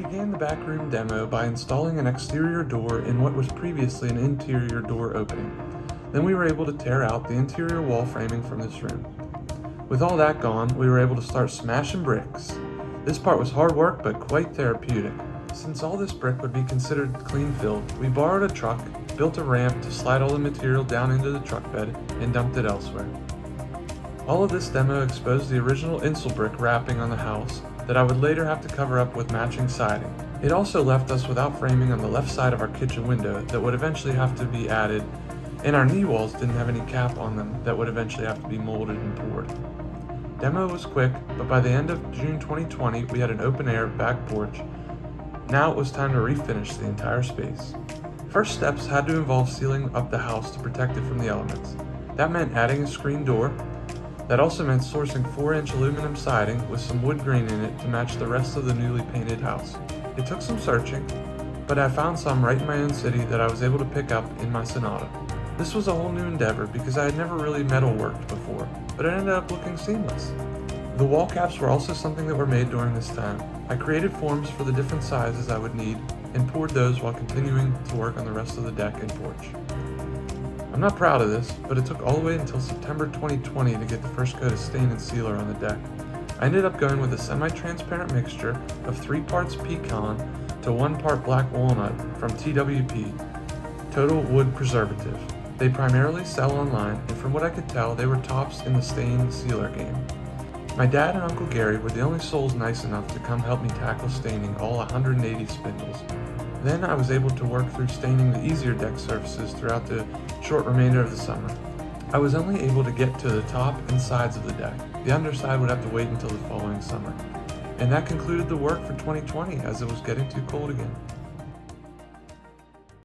began the backroom demo by installing an exterior door in what was previously an interior door opening. Then we were able to tear out the interior wall framing from this room. With all that gone, we were able to start smashing bricks. This part was hard work, but quite therapeutic. Since all this brick would be considered clean filled, we borrowed a truck, built a ramp to slide all the material down into the truck bed, and dumped it elsewhere. All of this demo exposed the original insul brick wrapping on the house that I would later have to cover up with matching siding. It also left us without framing on the left side of our kitchen window that would eventually have to be added, and our knee walls didn't have any cap on them that would eventually have to be molded and poured. Demo was quick, but by the end of June 2020, we had an open air back porch. Now it was time to refinish the entire space. First steps had to involve sealing up the house to protect it from the elements. That meant adding a screen door. That also meant sourcing 4-inch aluminum siding with some wood grain in it to match the rest of the newly painted house. It took some searching, but I found some right in my own city that I was able to pick up in my Sonata. This was a whole new endeavor because I had never really metalworked before, but it ended up looking seamless. The wall caps were also something that were made during this time. I created forms for the different sizes I would need and poured those while continuing to work on the rest of the deck and porch. I'm not proud of this, but it took all the way until September 2020 to get the first coat of stain and sealer on the deck. I ended up going with a semi-transparent mixture of 3 parts pecan to 1 part black walnut from TWP, Total Wood Preservative. They primarily sell online, and from what I could tell, they were tops in the stain sealer game. My dad and Uncle Gary were the only souls nice enough to come help me tackle staining all 180 spindles. Then I was able to work through staining the easier deck surfaces throughout the short remainder of the summer. I was only able to get to the top and sides of the deck. The underside would have to wait until the following summer. And that concluded the work for 2020 as it was getting too cold again.